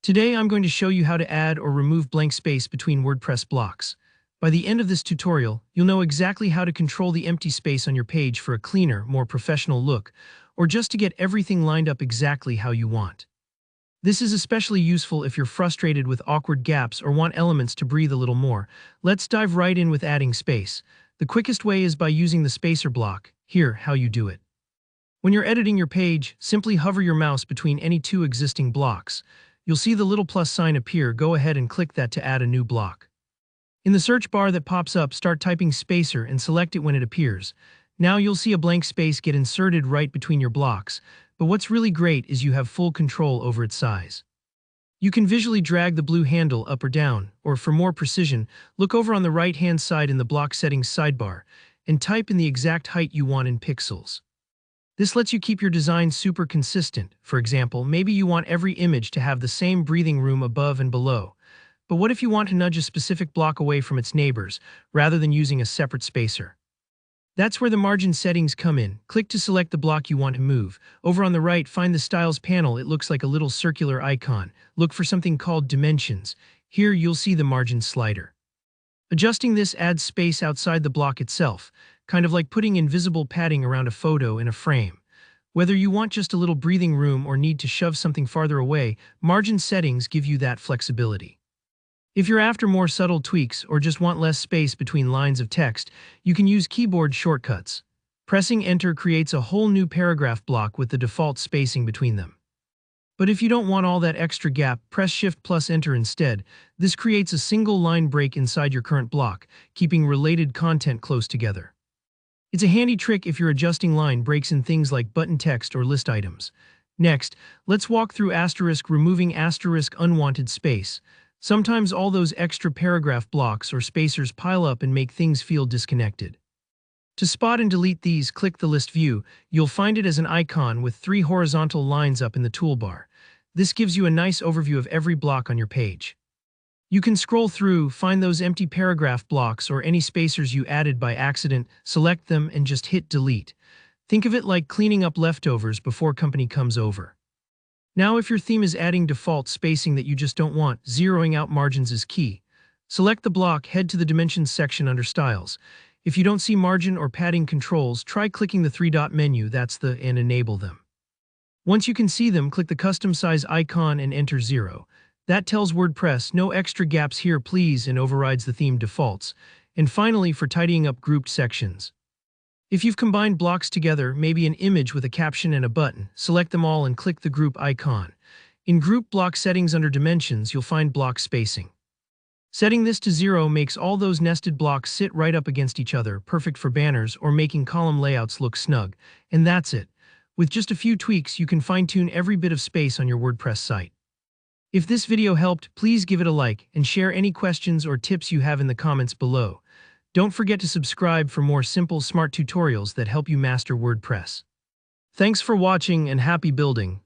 Today I'm going to show you how to add or remove blank space between WordPress blocks. By the end of this tutorial, you'll know exactly how to control the empty space on your page for a cleaner, more professional look, or just to get everything lined up exactly how you want. This is especially useful if you're frustrated with awkward gaps or want elements to breathe a little more. Let's dive right in with adding space. The quickest way is by using the spacer block. Here, how you do it. When you're editing your page, simply hover your mouse between any two existing blocks. You'll see the little plus sign appear. Go ahead and click that to add a new block. In the search bar that pops up, start typing spacer and select it when it appears. Now you'll see a blank space get inserted right between your blocks, but what's really great is you have full control over its size. You can visually drag the blue handle up or down, or for more precision, look over on the right-hand side in the block settings sidebar and type in the exact height you want in pixels. This lets you keep your design super consistent. For example, maybe you want every image to have the same breathing room above and below. But what if you want to nudge a specific block away from its neighbors, rather than using a separate spacer? That's where the margin settings come in. Click to select the block you want to move. Over on the right, find the Styles panel. It looks like a little circular icon. Look for something called Dimensions. Here you'll see the margin slider. Adjusting this adds space outside the block itself, kind of like putting invisible padding around a photo in a frame. Whether you want just a little breathing room or need to shove something farther away, margin settings give you that flexibility. If you're after more subtle tweaks or just want less space between lines of text, you can use keyboard shortcuts. Pressing Enter creates a whole new paragraph block with the default spacing between them. But if you don't want all that extra gap, press Shift plus Enter instead. This creates a single line break inside your current block, keeping related content close together. It's a handy trick if you're adjusting line breaks in things like button text or list items. Next, let's walk through removing unwanted space. Sometimes all those extra paragraph blocks or spacers pile up and make things feel disconnected. To spot and delete these, click the list view. You'll find it as an icon with 3 horizontal lines up in the toolbar. This gives you a nice overview of every block on your page. You can scroll through, find those empty paragraph blocks or any spacers you added by accident, select them, and just hit delete. Think of it like cleaning up leftovers before company comes over. Now, if your theme is adding default spacing that you just don't want, zeroing out margins is key. Select the block, head to the Dimensions section under Styles. If you don't see margin or padding controls, try clicking the 3-dot menu, and enable them. Once you can see them, click the custom size icon and enter 0. That tells WordPress no extra gaps here please and overrides the theme defaults. And finally, for tidying up grouped sections. If you've combined blocks together, maybe an image with a caption and a button, select them all and click the group icon. In Group Block Settings under Dimensions, you'll find block spacing. Setting this to 0 makes all those nested blocks sit right up against each other, perfect for banners or making column layouts look snug. And that's it. With just a few tweaks, you can fine-tune every bit of space on your WordPress site. If this video helped, please give it a like and share any questions or tips you have in the comments below. Don't forget to subscribe for more simple, smart tutorials that help you master WordPress. Thanks for watching and happy building.